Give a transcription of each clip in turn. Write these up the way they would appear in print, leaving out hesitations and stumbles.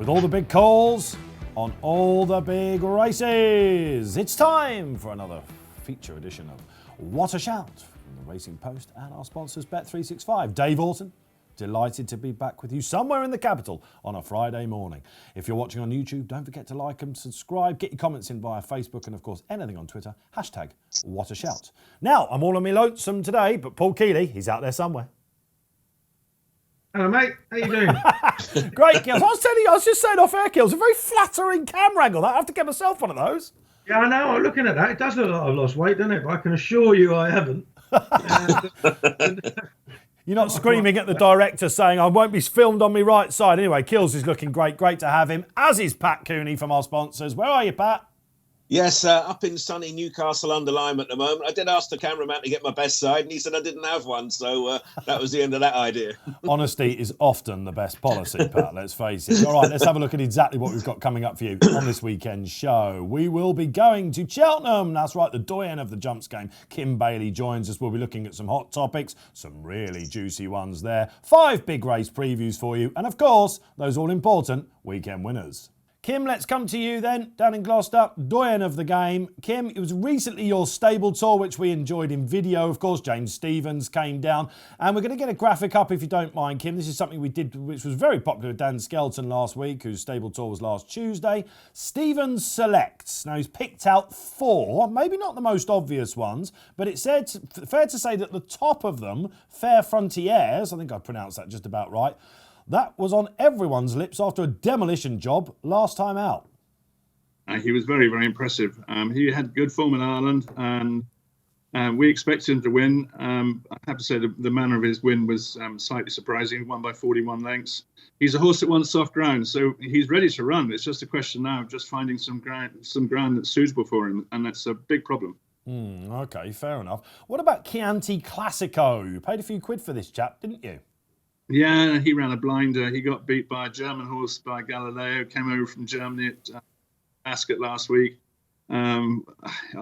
with all the big calls on all the big races. It's time for another feature edition of What a Shout from the Racing Post and our sponsors Bet365. Dave Orton, delighted to be back with you somewhere in the capital on a Friday morning. If you're watching on YouTube, don't forget to like and subscribe. Get your comments in via Facebook and, of course, anything on Twitter. Hashtag What a Shout. Now, I'm all on me lonesome today, but Paul Kealy, he's out there somewhere. Hello, mate. How you doing? Great, Kills. I was just saying off air, Kills. A very flattering camera angle. I have to get myself one of those. Yeah, I know. I'm looking at that. It does look like I've lost weight, doesn't it? But I can assure you I haven't. You're not screaming at the director saying, I won't be filmed on my right side. Anyway, Kills is looking great. Great to have him, as is Pat Cooney from our sponsors. Where are you, Pat? Yes, up in sunny Newcastle under Lyme at the moment. I did ask the cameraman to get my best side, and he said I didn't have one, so that was the end of that idea. Honesty is often the best policy, Pat, let's face it. All right, let's have a look at exactly what we've got coming up for you on this weekend's show. We will be going to Cheltenham. That's right, the doyen of the jumps game, Kim Bailey, joins us. We'll be looking at some hot topics, some really juicy ones there. 5 big race previews for you, and of course, those all-important weekend winners. Kim, let's come to you then, down in Gloucester, doyen of the game. Kim, it was recently your stable tour, which we enjoyed in video. Of course, James Stephens came down. And we're going to get a graphic up, if you don't mind, Kim. This is something we did, which was very popular with Dan Skelton last week, whose stable tour was last Tuesday. Stephens selects. Now, he's picked out 4, maybe not the most obvious ones, but it's fair to say that the top of them, Fair Frontiers, I think I pronounced that just about right, that was on everyone's lips after a demolition job last time out. He was very, very impressive. He had good form in Ireland, and we expected him to win. I have to say the manner of his win was slightly surprising. He won by 41 lengths. He's a horse that wants soft ground, so he's ready to run. It's just a question now of just finding some ground that's suitable for him, and that's a big problem. Okay, fair enough. What about Chianti Classico? You paid a few quid for this chap, didn't you? Yeah, he ran a blinder. He got beat by a German horse by Galileo, came over from Germany at Ascot last week. I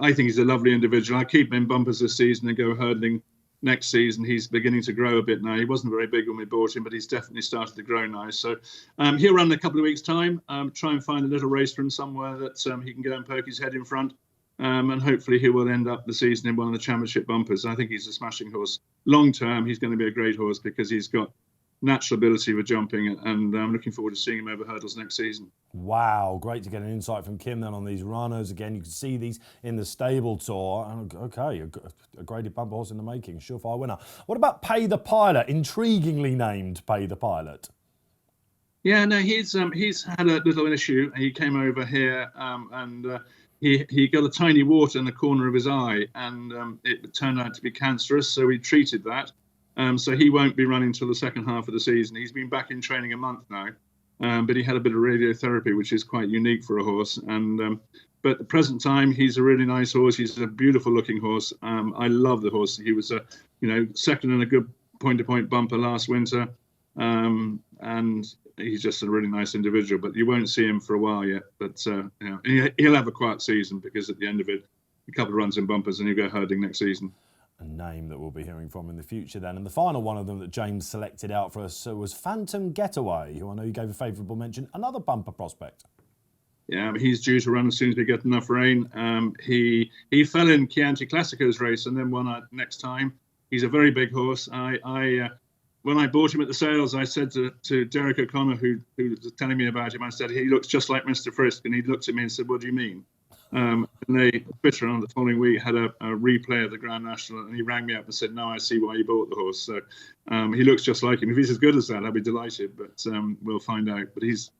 think he's a lovely individual. I keep him in bumpers this season and go hurdling next season. He's beginning to grow a bit now. He wasn't very big when we bought him, but he's definitely started to grow now. So he'll run in a couple of weeks' time, try and find a little race for him somewhere that he can go and poke his head in front. And hopefully he will end up the season in one of the championship bumpers. I think he's a smashing horse. Long term, he's going to be a great horse because he's got natural ability with jumping, and I'm looking forward to seeing him over hurdles next season. Wow, great to get an insight from Kim then on these runners. Again, you can see these in the stable tour. Okay, a graded bumper horse in the making, surefire winner. What about Pay the Pilot, intriguingly named Pay the Pilot? Yeah, no, he's had a little issue. He came over here and he got a tiny wart in the corner of his eye, and it turned out to be cancerous, so we treated that. So he won't be running till the second half of the season. He's been back in training a month now, but he had a bit of radiotherapy, which is quite unique for a horse. But at the present time, he's a really nice horse. He's a beautiful-looking horse. I love the horse. He was, second in a good point-to-point bumper last winter, and he's just a really nice individual. But you won't see him for a while yet. But he'll have a quiet season because at the end of it, a couple of runs in bumpers, and he'll go herding next season. A name that we'll be hearing from in the future then. And the final one of them that James selected out for us was Phantom Getaway, who I know you gave a favourable mention, another bumper prospect. Yeah, he's due to run as soon as we get enough rain. He fell in Chianti Classico's race and then won next time. He's a very big horse. When I bought him at the sales, I said to Derek O'Connor, who was telling me about him, I said, he looks just like Mr. Frisk. And he looked at me and said, what do you mean? And Twitter on the following week had a replay of the Grand National, and he rang me up and said, "No, I see why you bought the horse." So he looks just like him. If he's as good as that, I'll be delighted. But we'll find out. But he's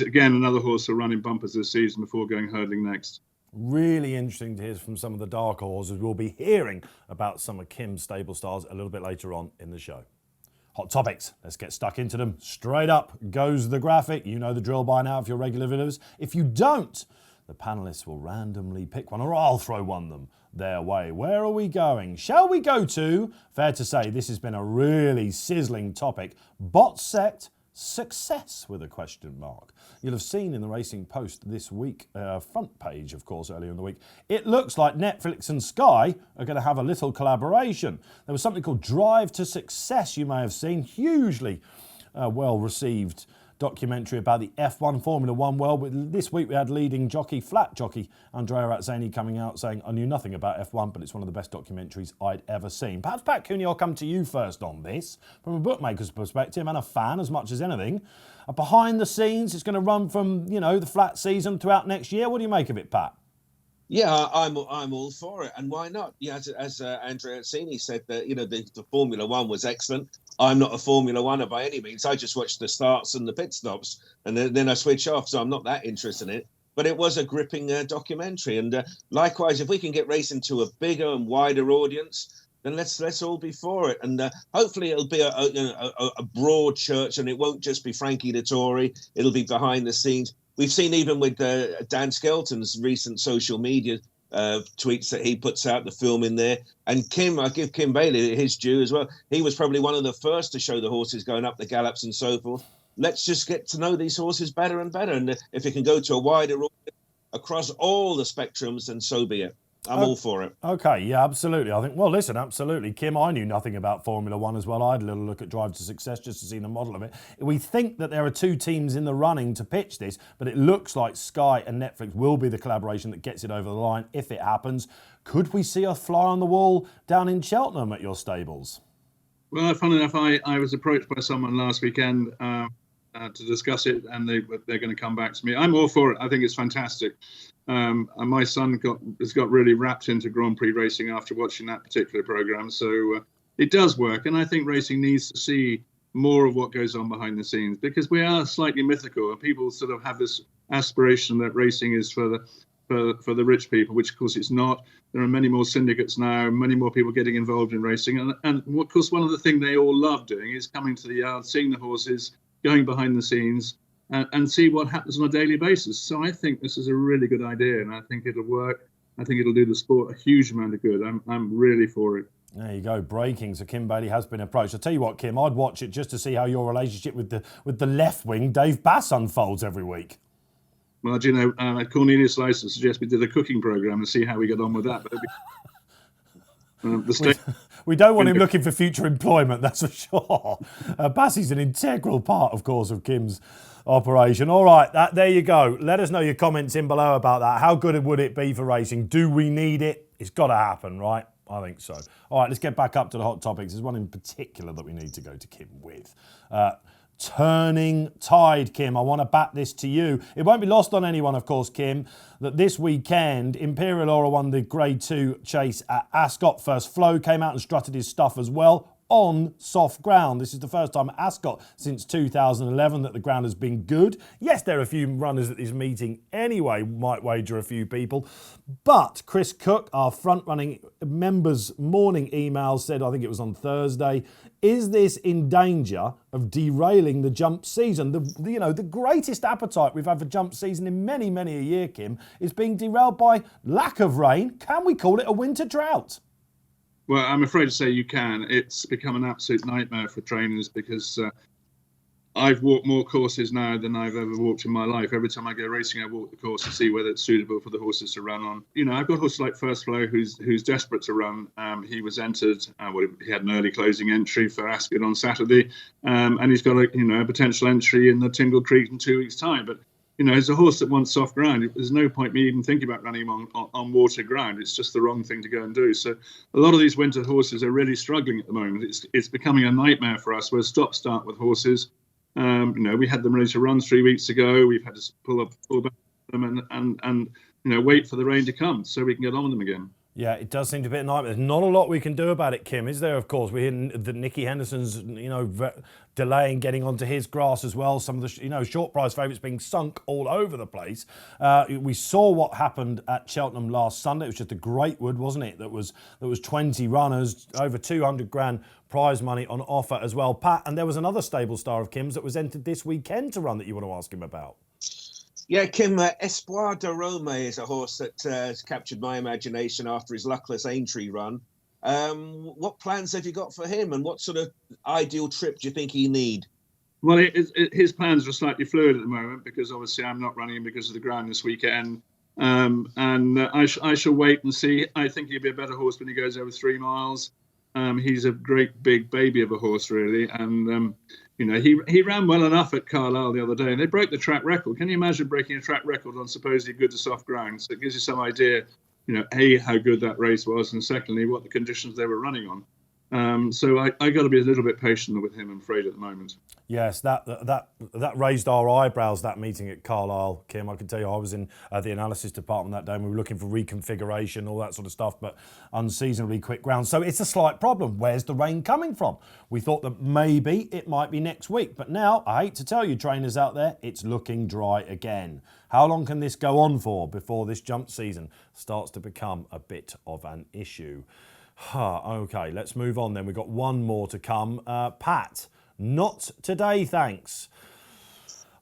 again another horse who'll run in bumpers this season before going hurdling next. Really interesting to hear from some of the dark horses. We'll be hearing about some of Kim's stable stars a little bit later on in the show. Hot topics. Let's get stuck into them. Straight up goes the graphic. You know the drill by now if you're regular viewers. If you don't, the panellists will randomly pick one, or I'll throw one them their way. Where are we going? Shall we go to, fair to say, this has been a really sizzling topic, bot set success with a question mark. You'll have seen in the Racing Post this week, front page, of course, earlier in the week, it looks like Netflix and Sky are going to have a little collaboration. There was something called Drive to Success you may have seen, hugely well received documentary about the F1 Formula One world. This week we had leading flat jockey Andrea Azzani coming out saying, I knew nothing about F1, but it's one of the best documentaries I'd ever seen. Perhaps, Pat Cooney, I'll come to you first on this. From a bookmaker's perspective and a fan as much as anything, behind the scenes, it's going to run from, the flat season throughout next year. What do you make of it, Pat? Yeah, I'm all for it, and why not? Yeah, as Andrea Azzani said, that the Formula One was excellent. I'm not a Formula Oneer by any means. I just watch the starts and the pit stops, and then I switch off. So I'm not that interested in it. But it was a gripping documentary, and likewise, if we can get racing to a bigger and wider audience, then let's all be for it. And hopefully, it'll be a broad church, and it won't just be Frankie Dettori. It'll be behind the scenes. We've seen even with Dan Skelton's recent social media tweets that he puts out, the film in there. And I give Kim Bailey his due as well. He was probably one of the first to show the horses going up the gallops and so forth. Let's just get to know these horses better and better. And if it can go to a wider audience across all the spectrums, then so be it. I'm all for it. Okay, yeah, absolutely. I think, well, listen, absolutely. Kim, I knew nothing about Formula One as well. I had a little look at Drive to Success just to see the model of it. We think that there are two teams in the running to pitch this, but it looks like Sky and Netflix will be the collaboration that gets it over the line if it happens. Could we see a fly on the wall down in Cheltenham at your stables? Well, funny enough, I was approached by someone last weekend to discuss it, and they're going to come back to me. I'm all for it. I think it's fantastic. And my son has got really wrapped into Grand Prix racing after watching that particular program. So it does work. And I think racing needs to see more of what goes on behind the scenes, because we are slightly mythical, and people sort of have this aspiration that racing is for the rich people, which of course it's not. There are many more syndicates now, many more people getting involved in racing. And of course, one of the things they all love doing is coming to the yard, seeing the horses, going behind the scenes, and see what happens on a daily basis. So I think this is a really good idea, and I think it'll work. I think it'll do the sport a huge amount of good. I'm really for it. There you go, breaking. So Kim Bailey has been approached. I'll tell you what, Kim, I'd watch it just to see how your relationship with the left wing, Dave Bass, unfolds every week. Well, do you know, Cornelius Lyson suggests we did a cooking programme and see how we get on with that. But we don't want him looking for future employment, that's for sure. Bassie's an integral part, of course, of Kim's operation. All right, there you go. Let us know your comments in below about that. How good would it be for racing? Do we need it? It's got to happen, right? I think so. All right, let's get back up to the hot topics. There's one in particular that we need to go to Kim with. Turning tide, Kim. I want to bat this to you. It won't be lost on anyone, of course, Kim, that this weekend Imperial Aura won the Grade 2 chase at Ascot. First Flow came out and strutted his stuff as well on soft ground. This is the first time at Ascot since 2011 that the ground has been good. Yes, there are a few runners at this meeting anyway, might wager a few people. But Chris Cook, our front-running members' morning email said, I think it was on Thursday, is this in danger of derailing the jump season? The greatest appetite we've had for jump season in many, many a year, Kim, is being derailed by lack of rain. Can we call it a winter drought? Well, I'm afraid to say you can. It's become an absolute nightmare for trainers, because I've walked more courses now than I've ever walked in my life. Every time I go racing, I walk the course to see whether it's suitable for the horses to run on. You know, I've got horses like First Flow who's desperate to run. He was entered. He had an early closing entry for Ascot on Saturday, and he's got a potential entry in the Tingle Creek in 2 weeks' time. But as a horse that wants soft ground, there's no point me even thinking about running him on water ground. It's just the wrong thing to go and do. So a lot of these winter horses are really struggling at the moment. It's becoming a nightmare for us. We're stop-start with horses. We had them ready to run 3 weeks ago. We've had to pull back them and wait for the rain to come so we can get on with them again. Yeah, it does seem to be a nightmare. There's not a lot we can do about it, Kim, is there? Of course, we hear that Nicky Henderson's, delaying getting onto his grass as well. Some of the, short price favourites being sunk all over the place. We saw what happened at Cheltenham last Sunday. It was just a great wood, wasn't it? That was 20 runners, over 200 grand prize money on offer as well, Pat. And there was another stable star of Kim's that was entered this weekend to run that you want to ask him about. Yeah, Kim, Espoir de Rome is a horse that has captured my imagination after his luckless Aintree run. What plans have you got for him, and what sort of ideal trip do you think he need? Well, his plans are slightly fluid at the moment, because obviously I'm not running him because of the ground this weekend. I shall wait and see. I think he'll be a better horse when he goes over 3 miles. He's a great big baby of a horse, really. And, he ran well enough at Carlisle the other day, and they broke the track record. Can you imagine breaking a track record on supposedly good to soft ground? So it gives you some idea, A, how good that race was, and secondly, what the conditions they were running on. So I got to be a little bit patient with him, I'm afraid, at the moment. Yes, that raised our eyebrows, that meeting at Carlisle, Kim. I can tell you, I was in the analysis department that day, and we were looking for reconfiguration, all that sort of stuff, but unseasonably quick ground. So it's a slight problem. Where's the rain coming from? We thought that maybe it might be next week, but now, I hate to tell you, trainers out there, it's looking dry again. How long can this go on for before this jump season starts to become a bit of an issue? Okay, let's move on then. We've got one more to come. Pat, not today, thanks.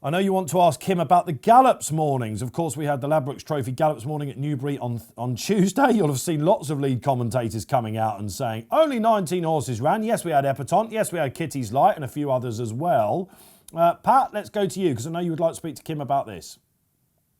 I know you want to ask Kim about the Gallops mornings. Of course, we had the Ladbrokes Trophy Gallops morning at Newbury on Tuesday. You'll have seen lots of lead commentators coming out and saying only 19 horses ran. Yes, we had Epatante. Yes, we had Kitty's Light and a few others as well. Pat, let's go to you because I know you would like to speak to Kim about this.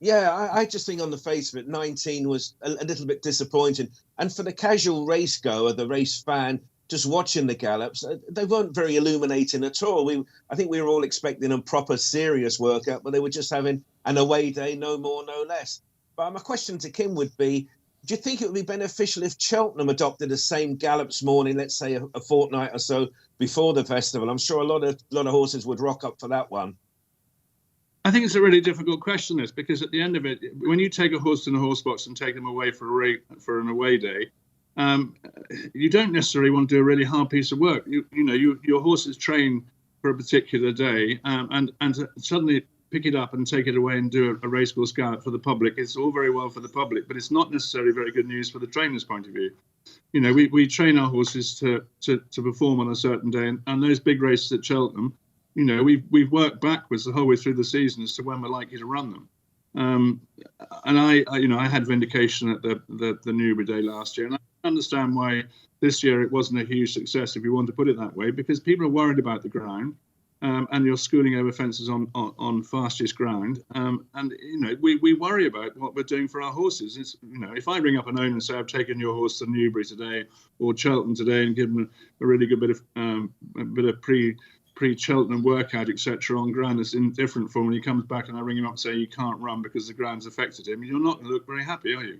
Yeah, I just think on the face of it, 19 was a little bit disappointing. And for the casual race goer, the race fan, just watching the Gallops, they weren't very illuminating at all. I think we were all expecting a proper serious workout, but they were just having an away day, no more, no less. But my question to Kim would be, do you think it would be beneficial if Cheltenham adopted the same Gallops morning, let's say a fortnight or so before the festival? I'm sure a lot of horses would rock up for that one. I think it's a really difficult question, this, because at the end of it, when you take a horse in a horse box and take them away for an away day, you don't necessarily want to do a really hard piece of work. Your horse is trained for a particular day, and to suddenly pick it up and take it away and do a racecourse gallop for the public, it's all very well for the public, but it's not necessarily very good news for the trainer's point of view. We train our horses to perform on a certain day, and those big races at Cheltenham, we've worked backwards the whole way through the season as to when we're likely to run them. And I had vindication at the Newbury day last year, and I understand why this year it wasn't a huge success, if you want to put it that way, because people are worried about the ground, and you're schooling over fences on fastest ground, and we worry about what we're doing for our horses. It's if I ring up an owner and say I've taken your horse to Newbury today or Cheltenham today and give them a really good bit of pre-Cheltenham workout, etc., on ground that's indifferent for him, and he comes back and I ring him up and say he can't run because the ground's affected him, you're not going to look very happy, are you?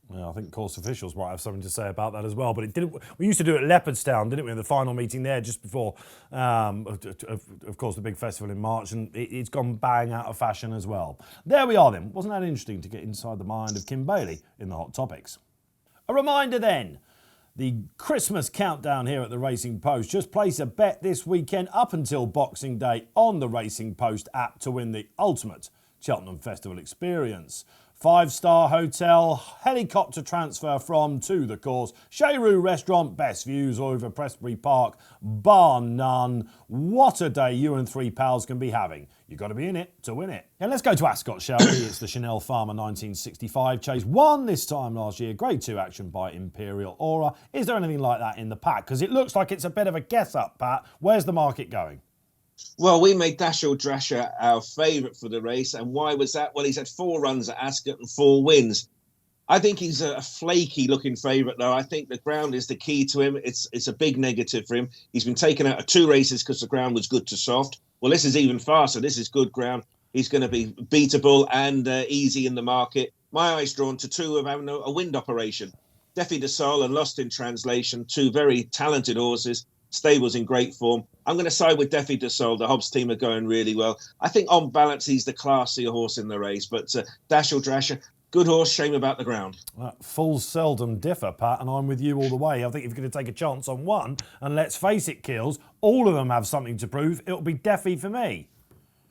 Well, I think course officials might have something to say about that as well. But it didn't. We used to do it at Leopardstown, didn't we? In the final meeting there, just before, of course, the big festival in March, and it's gone bang out of fashion as well. There we are then. Wasn't that interesting to get inside the mind of Kim Bailey in the Hot Topics? A reminder then. The Christmas countdown here at the Racing Post. Just place a bet this weekend up until Boxing Day on the Racing Post app to win the ultimate Cheltenham Festival experience. 5-star hotel, helicopter transfer from to the course, Cheru restaurant, best views over Prestbury Park, bar none. What a day you and three pals can be having. You've got to be in it to win it. And let's go to Ascot, shall we? It's the Chanel Farmer 1965 Chase. Won this time last year. Grade 2 action by Imperial Aura. Is there anything like that in the pack? Because it looks like it's a bit of a guess-up, Pat. Where's the market going? Well, we made Dashel Drasher our favourite for the race. And why was that? Well, he's had 4 runs at Ascot and 4 wins. I think he's a flaky-looking favourite, though. I think the ground is the key to him. It's a big negative for him. He's been taken out of 2 races because the ground was good to soft. Well, this is even faster. This is good ground. He's going to be beatable and easy in the market. My eye's drawn to 2 of having a wind operation. Defi de Sol and Lost in Translation, 2 very talented horses. Stable's in great form. I'm going to side with Defi de Sol. The Hobbs team are going really well. I think on balance, he's the classier horse in the race. But Dashel Drasher, good horse, shame about the ground. Fools seldom differ, Pat, and I'm with you all the way. I think if you're going to take a chance on one, and let's face it, Kills, all of them have something to prove, it'll be Defi for me.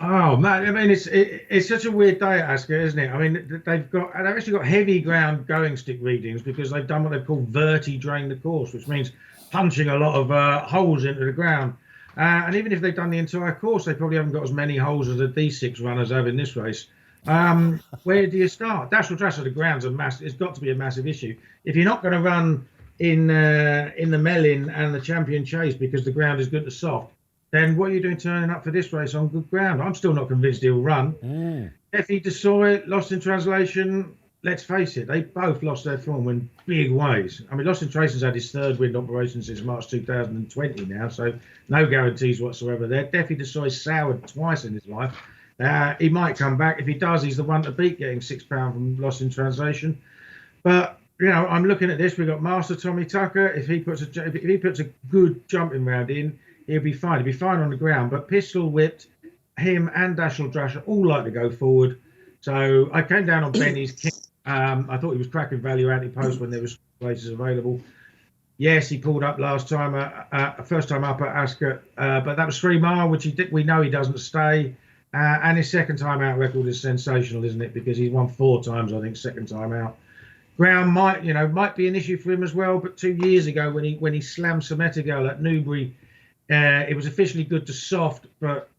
Oh, man, I mean, it's such a weird day at Ascot, isn't it? I mean, they've actually got heavy ground going stick readings because they've done what they've called verti-drain the course, which means punching a lot of holes into the ground. And even if they've done the entire course, they probably haven't got as many holes as the D6 runners have in this race. Where do you start? Dashel Drasher, the ground's it's got to be a massive issue. If you're not going to run in the Mellin and the Champion Chase because the ground is good to soft, then what are you doing turning up for this race on good ground? I'm still not convinced he'll run. Defi de Sol, Lost in Translation, let's face it, they both lost their form in big ways. I mean, Lost Trace's had his third wind operation since March 2020 now, so no guarantees whatsoever there. Definitely decides soured twice in his life. He might come back. If he does, he's the one to beat, getting £6 from Lost in Translation. But I'm looking at this. We've got Master Tommy Tucker. If he puts a good jumping round in, he'll be fine. He'll be fine on the ground. But Pistol Whipped, him and Dashel Drasher all like to go forward. So I came down on Benny's King. I thought he was cracking value anti-post when there was places available. Yes, he pulled up last time, first time up at Ascot, but that was 3 mile, which we know he doesn't stay. And his second time out record is sensational, isn't it? Because he's won 4 times, I think, second time out. Ground might be an issue for him as well. But 2 years ago, when he slammed Semetigal at Newbury, it was officially good to soft. But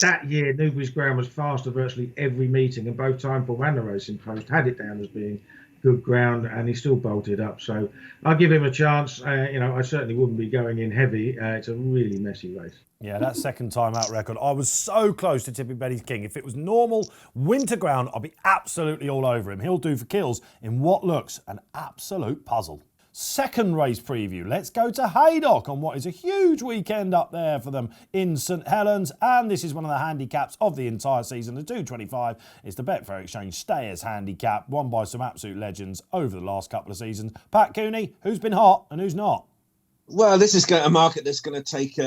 that year, Newbury's ground was faster virtually every meeting, and both Timeform and the Racing Post had it down as being good ground, and he still bolted up. So I'll give him a chance. I certainly wouldn't be going in heavy. It's a really messy race. Yeah, that second time out record, I was so close to tipping Benny's King. If it was normal winter ground, I'd be absolutely all over him. He'll do for kills in what looks an absolute puzzle. Second race preview. Let's go to Haydock on what is a huge weekend up there for them in St Helens. And this is one of the handicaps of the entire season. The 225 is the Betfair Exchange Stayers handicap, won by some absolute legends over the last couple of seasons. Pat Cooney, who's been hot and who's not? Well, this is a market that's going to take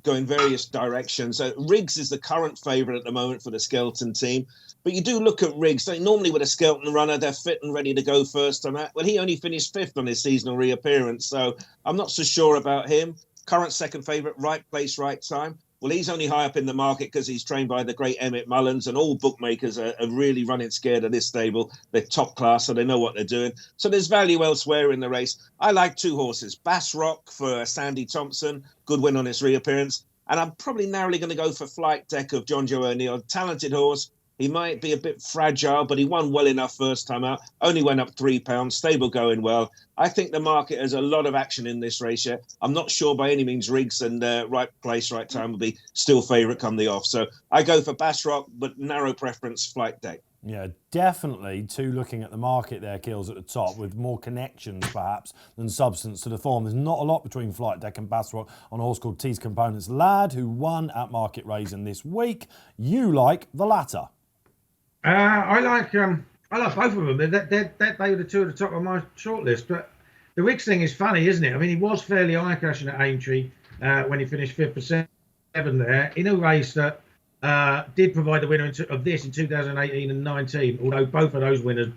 go in various directions. So Riggs is the current favourite at the moment for the Skelton team. But you do look at Riggs. Normally with a Skelton runner, they're fit and ready to go first on that. Well, he only finished 5th on his seasonal reappearance, so I'm not so sure about him. Current second favourite, right place, right time. Well, he's only high up in the market because he's trained by the great Emmett Mullins, and all bookmakers are really running scared of this stable. They're top class, so they know what they're doing. So there's value elsewhere in the race. I like 2 horses. Bass Rock for Sandy Thompson, good win on its reappearance. And I'm probably narrowly going to go for Flight Deck of John Joe O'Neill. Talented horse. He might be a bit fragile, but he won well enough first time out. Only went up £3. Stable going well. I think the market has a lot of action in this race yet. I'm not sure by any means Riggs and right place, right time will be still favourite come the off. So I go for Bass Rock, but narrow preference Flight Deck. Yeah, definitely 2 looking at the market there, Keels at the top, with more connections perhaps than substance to the form. There's not a lot between Flight Deck and Bass Rock on a horse called T's Components Lad, who won at Market Raising this week. You like the latter? I like both of them. They were the 2 at the top of my shortlist. But the Riggs thing is funny, isn't it? I mean, he was fairly eye-catching at Aintree when he finished 5th for 7 there in a race that did provide the winner of this in 2018 and 19. Although both of those winners,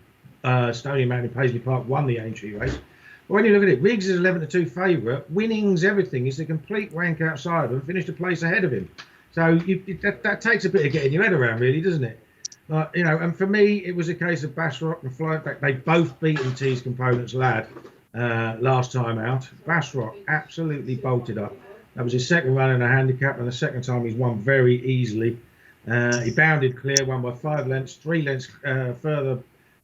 Stony Mountain and Paisley Park, won the Aintree race. But when you look at it, Riggs is 11-2 favourite. Winning's everything. He's a complete wank outside of him. Finished a place ahead of him. So that takes a bit of getting your head around, really, doesn't it? And for me, it was a case of Bass Rock and Flight Back. They both beaten T's Components Lad last time out. Bass Rock absolutely bolted up. That was his second run in a handicap, and the second time he's won very easily. He bounded clear, won by 5 lengths. 3 lengths further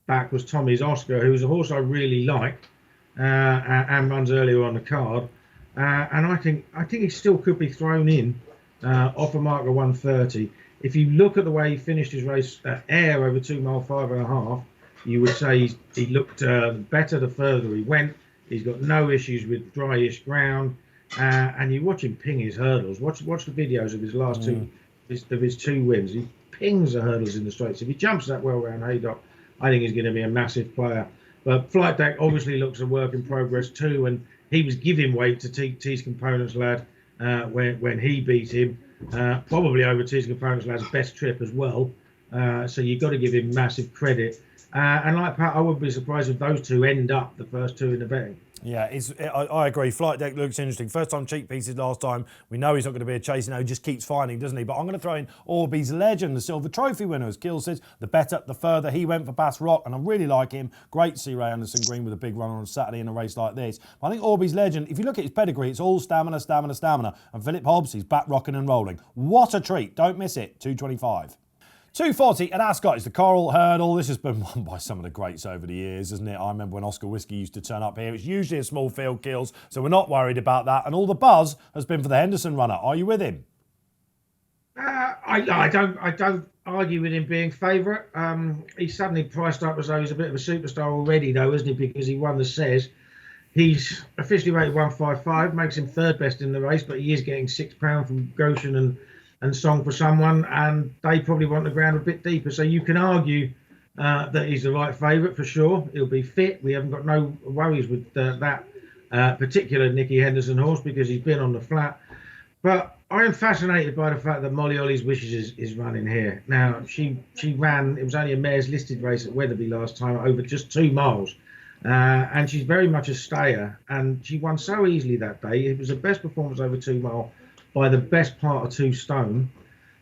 back was Tommy's Oscar, who's a horse I really like and runs earlier on the card. And I think he still could be thrown in off a mark of 130. If you look at the way he finished his race at Ayr over 2 mile 5.5, you would say he looked better the further he went. He's got no issues with dryish ground, and you watch him ping his hurdles. Watch the videos of his last two wins. He pings the hurdles in the straights. If he jumps that well around Haydock, I think he's going to be a massive player. But Flight Deck obviously looks a work in progress too, and he was giving weight to T's Components Lad when he beat him. Probably over T's Components Lad's best trip as well. So you've got to give him massive credit. And like Pat, I wouldn't be surprised if those 2 end up the first 2 in the betting. Yeah, I agree. Flight Deck looks interesting. First time cheap pieces last time. We know he's not going to be a chase now. He just keeps finding, doesn't he? But I'm going to throw in Orby's Legend, the Silver Trophy winner. As Gill says, the better, the further. He went for Bass Rock, and I really like him. Great to see Ray Anderson Green with a big run on Saturday in a race like this. But I think Orby's Legend, if you look at his pedigree, it's all stamina, stamina, stamina. And Philip Hobbs, he's back rocking and rolling. What a treat. Don't miss it. 225. 240 at Ascot is the Coral Hurdle. This has been won by some of the greats over the years, isn't it? I remember when Oscar Whiskey used to turn up here. It's usually a small field, Kills, so we're not worried about that. And all the buzz has been for the Henderson runner. Are you with him? I don't argue with him being favourite. He's suddenly priced up as though he's a bit of a superstar already, though, isn't he? Because he won the Says. He's officially rated 155, makes him third best in the race, but he is getting £6 from Goshen and Song for Someone, and they probably want the ground a bit deeper. So you can argue that he's the right favourite for sure. He'll be fit. We haven't got no worries with that particular Nicky Henderson horse because he's been on the flat. But I am fascinated by the fact that Molly Ollie's Wishes is running here. Now, she ran, it was only a mare's listed race at Wetherby last time, over just 2 miles. And she's very much a stayer, and she won so easily that day. It was the best performance over 2 mile by the best part of 2 stone.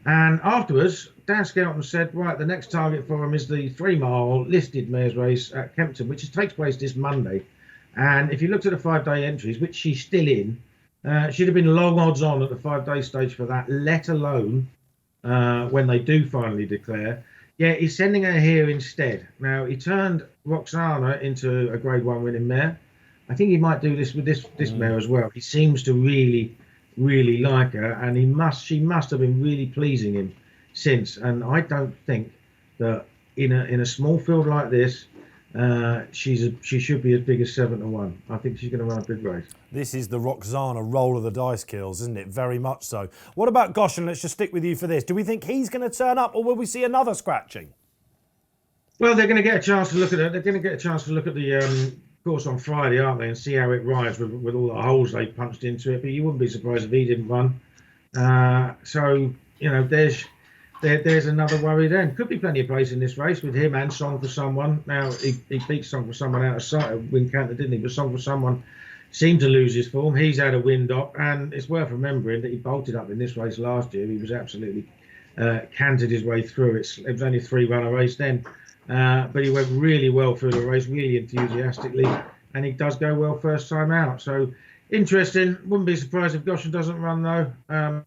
And afterwards, Dan Skelton said, right, the next target for him is the 3 mile listed mares race at Kempton, which takes place this Monday. And if you looked at the 5-day entries, which she's still in, she'd have been long odds on at the 5-day stage for that, let alone when they do finally declare. Yeah, he's sending her here instead. Now, he turned Roxana into a Grade 1 winning mare. I think he might do this with this mare as well. He seems to really, really like her, and she must have been really pleasing him since. And I don't think that in a small field like this, she should be as big as 7-1. I think she's going to run a big race. This is the Roxana roll of the dice kills, isn't it? Very much so. What about Goshen? Let's just stick with you for this. Do we think he's going to turn up, or will we see another scratching? Well, they're going to get a chance to look at it. They're going to get a chance to look at the course on Friday, aren't they, and see how it rides with all the holes they punched into it. But you wouldn't be surprised if he didn't run. So you know, there's another worry then. Could be plenty of place in this race with him and Song for Someone. Now, he beat Song for Someone out of sight at Wincanter, didn't he? But Song for Someone seemed to lose his form. He's had a wind up, and it's worth remembering that he bolted up in this race last year. He was absolutely canted his way through. It was only a 3-runner race then. But he went really well through the race, really enthusiastically, and he does go well first time out. So, interesting. Wouldn't be surprised if Goshen doesn't run, though.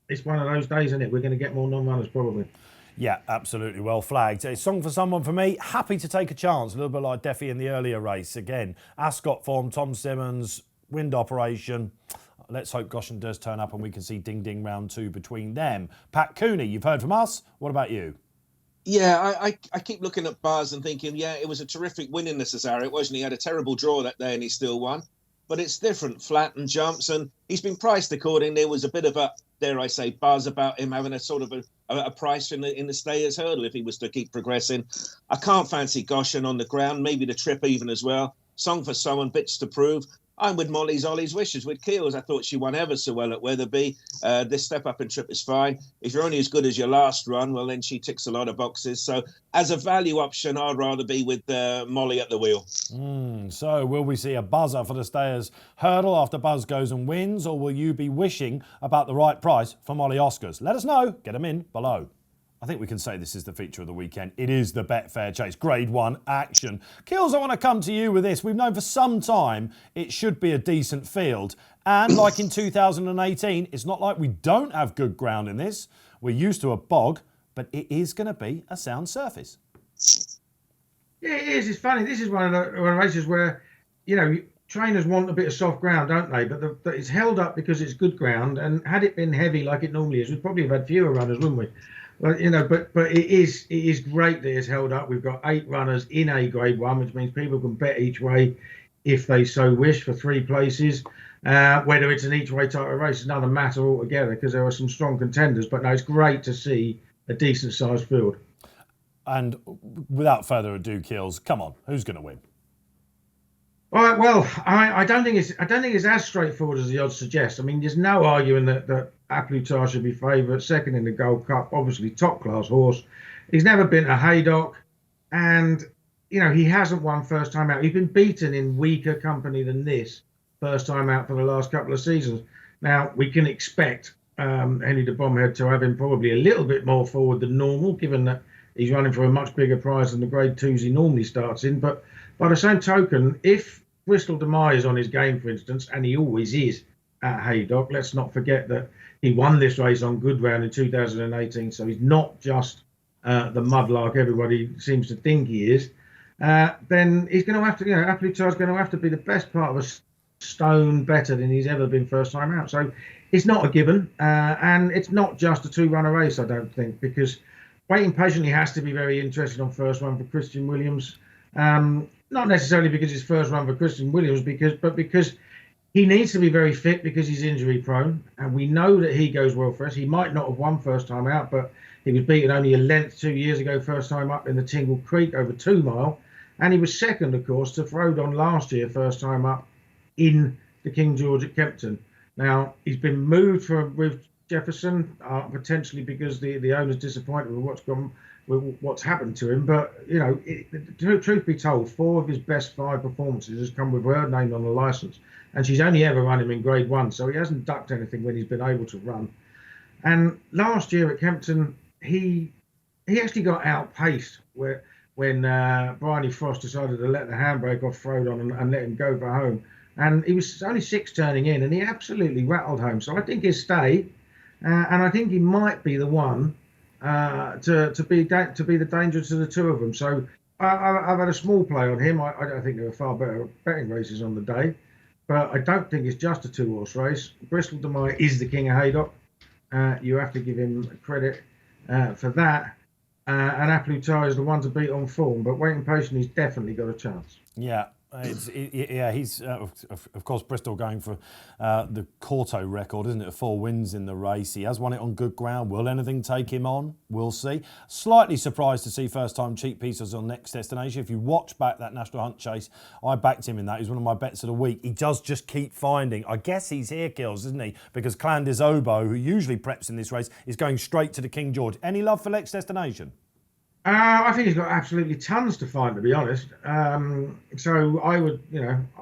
It's one of those days, isn't it? We're going to get more non-runners probably. Yeah, absolutely. Well flagged. A Song for Someone for me. Happy to take a chance. A little bit like Deffy in the earlier race. Again, Ascot form, Tom Simmons, wind operation. Let's hope Goshen does turn up and we can see Ding Ding round 2 between them. Pat Cooney, you've heard from us. What about you? Yeah, I keep looking at Buzz and thinking, yeah, it was a terrific win in the Cesaro, wasn't he? He had a terrible draw that day and he still won. But it's different, flat and jumps, and he's been priced accordingly. There was a bit of a, dare I say, buzz about him having a sort of a price in the Stayers Hurdle if he was to keep progressing. I can't fancy Goshen on the ground, maybe the trip even as well. Song for Someone, bits to prove. I'm with Ollie's Wishes with Keels. I thought she won ever so well at Wetherby. This step up and trip is fine. If you're only as good as your last run, well, then she ticks a lot of boxes. So as a value option, I'd rather be with Molly at the wheel. So will we see a buzzer for the Stayers Hurdle after Buzz goes and wins, or will you be wishing about the right price for Molly Oscars? Let us know. Get them in below. I think we can say this is the feature of the weekend. It is the Betfair Chase Grade 1 action. Kills, I want to come to you with this. We've known for some time it should be a decent field. And like in 2018, it's not like we don't have good ground in this. We're used to a bog, but it is going to be a sound surface. Yeah, it is. It's funny. This is one of the races where, you know, trainers want a bit of soft ground, don't they? But it's held up because it's good ground. And had it been heavy like it normally is, we'd probably have had fewer runners, wouldn't we? Well, you know, but it is great that it's held up. We've got 8 runners in a Grade 1, which means people can bet each way if they so wish for 3 places. Whether it's an each way type of race is another matter altogether because there are some strong contenders. But no, it's great to see a decent sized field. And without further ado, Keels, come on, who's going to win? All right, well, I don't think it's as straightforward as the odds suggest. I mean, there's no arguing that A Plus Tard should be favourite, second in the Gold Cup, obviously top class horse. He's never been a Haydock, and you know he hasn't won first time out. He's been beaten in weaker company than this first time out for the last couple of seasons. Now we can expect Henry de Bomhead to have him probably a little bit more forward than normal, given that he's running for a much bigger prize than the Grade 2s he normally starts in. But by the same token, if Bristol Demai is on his game, for instance, and he always is at Haydock, let's not forget that he won this race on good ground in 2018, so he's not just the mudlark everybody seems to think he is. Then he's going to have to, you know, A Plus Tard's going to have to be the best part of stone better than he's ever been first time out. So it's not a given, and it's not just a 2-runner race, I don't think, because waiting patiently has to be very interesting on first run for Christian Williams. Not necessarily because it's first run for Christian Williams, but because he needs to be very fit because he's injury prone, and we know that he goes well for us. He might not have won first time out, but he was beaten only a length 2 years ago, first time up in the Tingle Creek over 2 mile. And he was second, of course, to Frodon last year, first time up in the King George at Kempton. Now, he's been moved with Jefferson, potentially because the owner's disappointed with what's happened to him. But, truth be told, 4 of his best 5 performances has come with her name on the licence. And she's only ever run him in Grade 1, so he hasn't ducked anything when he's been able to run. And last year at Kempton, he actually got outpaced when Bryony Frost decided to let the handbrake off Frodon and let him go for home. And he was only 6 turning in, and he absolutely rattled home. So I think he'll stay, and I think he might be the one to be the danger to the 2 of them. So I've had a small play on him. I think there were far better betting races on the day. But I don't think it's just a 2-horse race. Bristol de Mai is the king of Haydock. You have to give him credit for that. And A Plus Tard is the one to beat on form. But waiting patiently, he's definitely got a chance. Yeah. He's of course Bristol going for the Corto record, isn't it? 4 wins in the race. He has won it on good ground. Will anything take him on? We'll see. Slightly surprised to see first-time cheap pieces on Next Destination. If you watch back that National Hunt Chase, I backed him in that. He's one of my bets of the week. He does just keep finding. I guess he's here, Kills, isn't he? Because Clan des Obeaux, who usually preps in this race, is going straight to the King George. Any love for Next Destination? I think he's got absolutely tons to find, to be honest. So I would,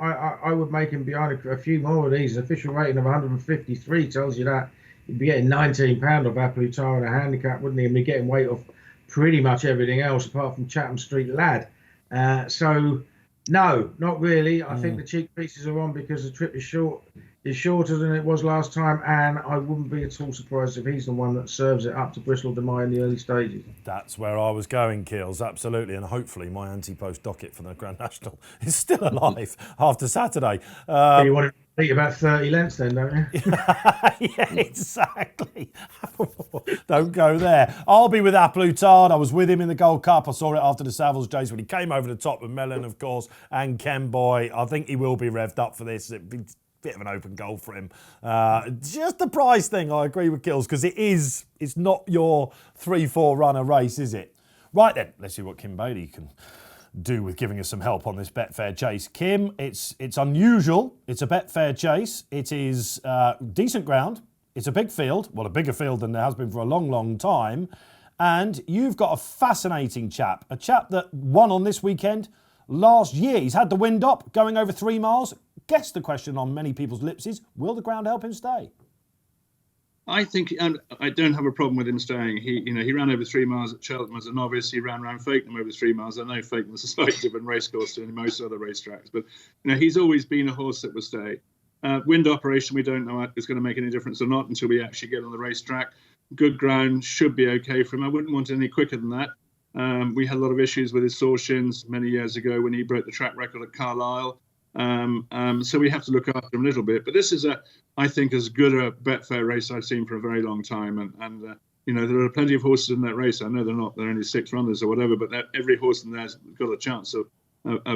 I would make him behind a few more of these. Official rating of 153 tells you that he'd be getting £19 off A Plus Tard and a handicap, wouldn't he? And be getting weight off pretty much everything else apart from Chatham Street Lad. So no, not really. I think the cheap pieces are on because the trip is shorter than it was last time, and I wouldn't be at all surprised if he's the one that serves it up to Bristol de Mai in the early stages. That's where I was going, Keels, absolutely, and hopefully my anti-post docket for the Grand National is still alive after Saturday. You want to beat about 30 lengths then, don't you? Yeah, exactly. Don't go there. I'll be with A Plus Tard. I was with him in the Gold Cup. I saw it after the Savills Chase when he came over the top with Mellon, of course, and Ken Boy. I think he will be revved up for this. It'd be bit of an open goal for him. Just the price thing, I agree with Kills, because it's not your 3-4 runner race, is it? Right then, let's see what Kim Bailey can do with giving us some help on this Betfair Chase. Kim, it's unusual. It's a Betfair Chase. It is decent ground. It's a big field. Well, a bigger field than there has been for a long, long time. And you've got a fascinating chap. A chap that won on this weekend last year. He's had the wind up, going over 3 miles. Guess the question on many people's lips is, will the ground help him stay? I think, and I don't have a problem with him staying. He ran over 3 miles at Cheltenham as a novice. He ran around Fakenham over 3 miles. I know Fakenham is a slightly different racecourse than most other racetracks, but he's always been a horse that will stay. Wind operation, we don't know if it's going to make any difference or not until we actually get on the racetrack. Good ground should be okay for him. I wouldn't want any quicker than that. We had a lot of issues with his sore shins many years ago when he broke the track record at Carlisle. So we have to look after him a little bit. But this is, I think, as good a Betfair race I've seen for a very long time. And there are plenty of horses in that race. I know they're only 6 runners or whatever, but every horse in there's got a chance of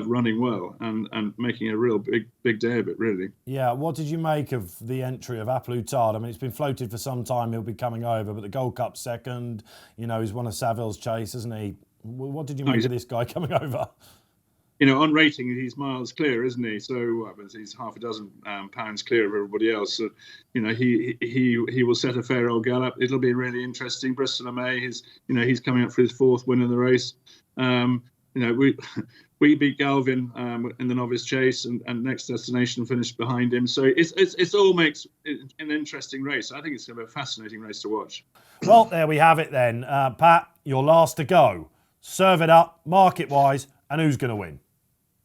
running well and making a real big day of it, really. Yeah, what did you make of the entry of A Plus Tard? I mean, it's been floated for some time, he'll be coming over, but the Gold Cup second, he's won a Saville's Chase, hasn't he? What did you make of this guy coming over? On rating, he's miles clear, isn't he? So he's half a dozen pounds clear of everybody else. So, he will set a fair old gallop. It'll be really interesting. Bristol de Mai, he's coming up for his 4th win in the race. We beat Galvin in the novice chase, and Next Destination finished behind him. So it all makes it an interesting race. I think it's going to be a fascinating race to watch. Well, there we have it then. Pat, you're last to go. Serve it up, market-wise, and who's going to win?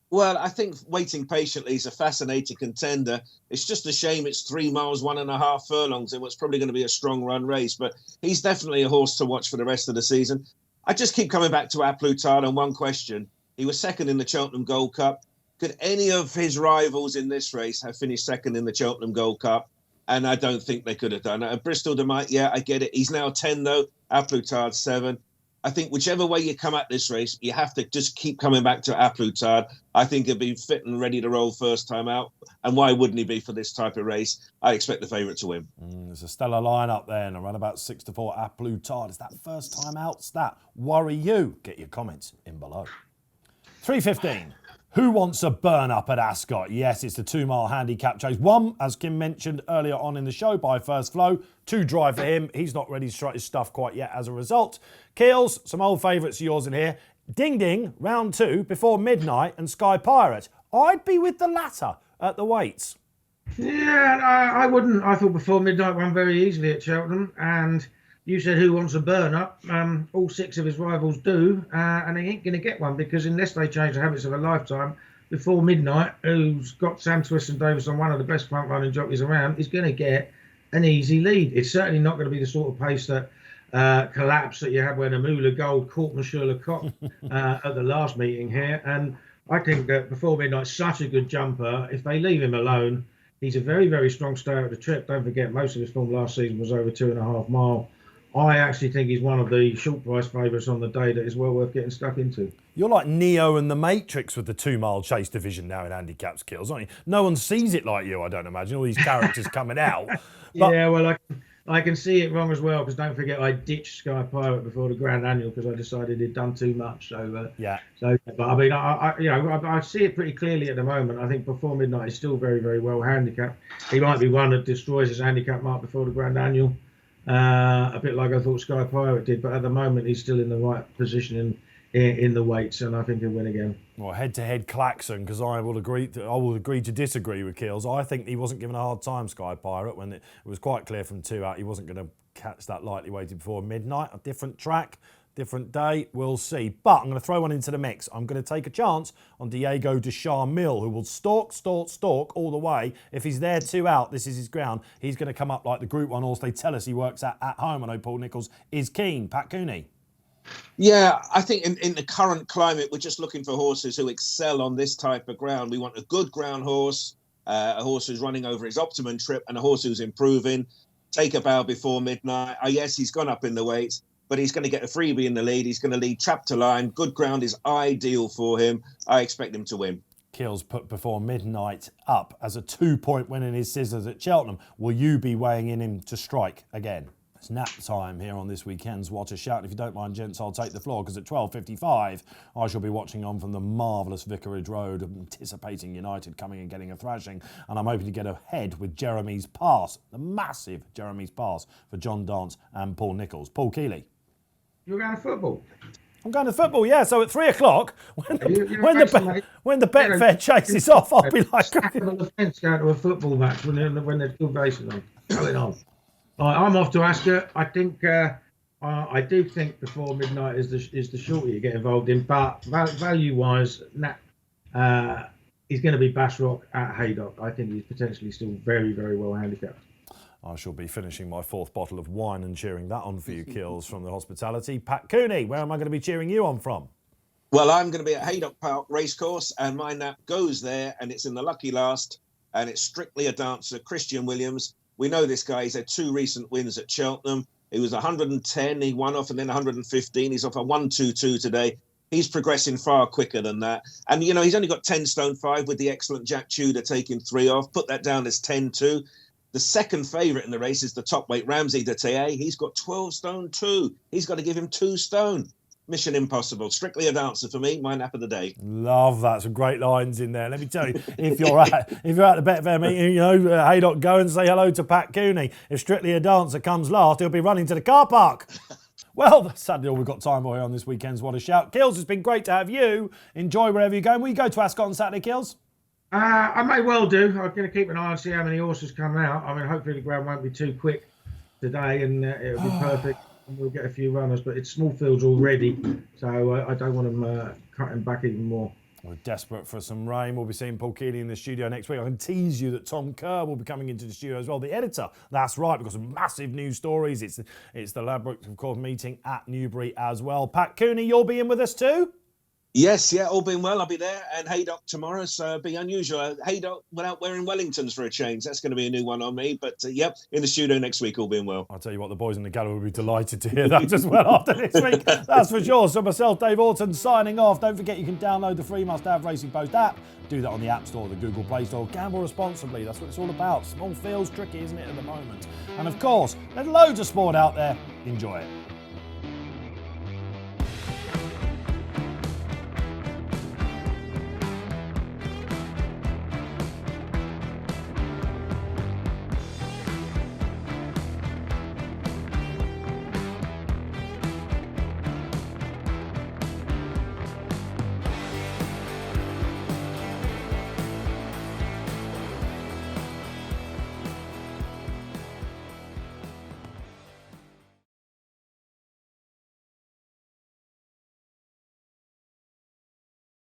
Well, I think Waiting Patiently is a fascinating contender. It's just a shame it's 3 miles, 1.5 furlongs in what's probably going to be a strong run race. But he's definitely a horse to watch for the rest of the season. I just keep coming back to A Plus Tard on one question. He was second in the Cheltenham Gold Cup. Could any of his rivals in this race have finished second in the Cheltenham Gold Cup? And I don't think they could have done it. Bristol de Might, yeah, I get it. He's now 10, though. Aplutard 7. I think whichever way you come at this race, you have to just keep coming back to Aplutard. I think he'll be fit and ready to roll first time out. And why wouldn't he be for this type of race? I expect the favourite to win. There's a stellar lineup there, and around about 6-4 Aplutard. Is that first time out stat worry you? Get your comments in below. 3:15. Who wants a burn up at Ascot? Yes, it's the 2-mile handicap chase. 1, as Kim mentioned earlier on in the show, by First Flow. 2 dry for him. He's not ready to strike his stuff quite yet as a result. Keels, some old favourites of yours in here. Ding Ding, round 2, Before Midnight, and Sky Pirate. I'd be with the latter at the weights. Yeah, I wouldn't. I thought Before Midnight won very easily at Cheltenham, and you said who wants a burn up? All 6 of his rivals do, and he ain't going to get one because unless they change the habits of a lifetime, Before Midnight, who's got Sam Twiston Davis on one of the best front running jockeys around, is going to get an easy lead. It's certainly not going to be the sort of pace that collapse that you had when Amula Gold caught Monsieur Lecoq at the last meeting here. And I think that Before Midnight's such a good jumper. If they leave him alone, he's a very, very strong stayer at the trip. Don't forget, most of his form last season was over 2.5 mile. I actually think he's one of the short price favourites on the day that is well worth getting stuck into. You're like Neo and the Matrix with the 2-mile chase division now in handicaps, Kills, aren't you? No one sees it like you, I don't imagine, all these characters coming out. But yeah, well, I can see it wrong as well, because don't forget I ditched Sky Pirate before the Grand Annual because I decided he'd done too much. Yeah. But I mean, I see it pretty clearly at the moment. I think Before Midnight is still very, very well handicapped. He might be one that destroys his handicap mark before the Grand Annual. A bit like I thought Sky Pirate did, but at the moment he's still in the right position in the weights, and I think he'll win again. Well, head-to-head klaxon, because I will agree to disagree with Keels. I think he wasn't given a hard time, Sky Pirate, when it was quite clear from 2 out he wasn't going to catch that lightly weighted Before Midnight. A different track, different day, we'll see. But I'm going to throw one into the mix. I'm going to take a chance on Diego de Charmille, who will stalk all the way. If he's there 2 out, this is his ground. He's going to come up like the Group 1 horse they tell us he works at home. I know Paul Nicholls is keen. Pat Cooney. Yeah, I think in the current climate, we're just looking for horses who excel on this type of ground. We want a good ground horse, a horse who's running over his optimum trip, and a horse who's improving. Take a bow Before Midnight. Yes, he's gone up in the weights, but he's going to get a freebie in the lead. He's going to lead trap to line. Good ground is ideal for him. I expect him to win. Keels put Before Midnight up as a 2-point win in his scissors at Cheltenham. Will you be weighing in him to strike again? It's nap time here on this weekend's What a Shout. If you don't mind, gents, I'll take the floor, because at 12:55 I shall be watching on from the marvellous Vicarage Road, anticipating United coming and getting a thrashing, and I'm hoping to get ahead with Jeremy's Pass, the massive Jeremy's Pass for John Dance and Paul Nicholls. Paul Kealy. You're going to football? I'm going to football, yeah. So at 3 o'clock, when the Betfair Chase is off, I'll be like... on the fence going to a football match when there's still racing going on. I'm off to Ascot. I think I do think Before Midnight is the shorty you get involved in, but value-wise, he's going to be Bashrock at Haydock. I think he's potentially still very, very well handicapped. I shall be finishing my 4th bottle of wine and cheering that on for you, Kills, from the hospitality. Pat Cooney, where am I going to be cheering you on from? Well, I'm going to be at Haydock Park Racecourse, and my nap goes there, and it's in the lucky last, and it's Strictly a Dancer, Christian Williams. We know this guy. He's had 2 recent wins at Cheltenham. He was 110. He won off and then 115. He's off a 122 today. He's progressing far quicker than that. And, he's only got 10 stone 5 with the excellent Jack Tudor taking 3 off. Put that down as 10-2. The second favourite in the race is the top weight Ramsey de Tee. He's got 12 stone 2. He's got to give him 2 stone. Mission impossible. Strictly a Dancer for me. My nap of the day. Love that. Some great lines in there. Let me tell you, if you're at the Betfair meeting, Haydock, go and say hello to Pat Cooney. If Strictly a Dancer comes last, he'll be running to the car park. Well, that's sadly all we've got time for here on this weekend's What a Shout. Kills, it's been great to have you. Enjoy wherever you're going. Will you go to Ascot on Saturday, Kills? I may well do. I'm going to keep an eye and see how many horses come out. I mean, hopefully the ground won't be too quick today, and it'll be perfect. We'll get a few runners, but it's small fields already, so I don't want them cutting back even more. We're desperate for some rain. We'll be seeing Paul Kealy in the studio next week. I can tease you that Tom Kerr will be coming into the studio as well. The editor, that's right, we've got some massive news stories. It's the Ladbrokes, of course, meeting at Newbury as well. Pat Cooney, you'll be in with us too? Yes, yeah, all being well, I'll be there. And Haydock tomorrow, so it'll be unusual. Haydock without wearing Wellingtons for a change. That's going to be a new one on me. But yep, in the studio next week, all being well. I'll tell you what, the boys in the gallery will be delighted to hear that as well after this week. That's for sure. So myself, Dave Orton, signing off. Don't forget you can download the free Must-Have Racing Post app. Do that on the App Store, the Google Play Store. Gamble responsibly. That's what it's all about. Small feels tricky, isn't it, at the moment? And of course, there's loads of sport out there. Enjoy it.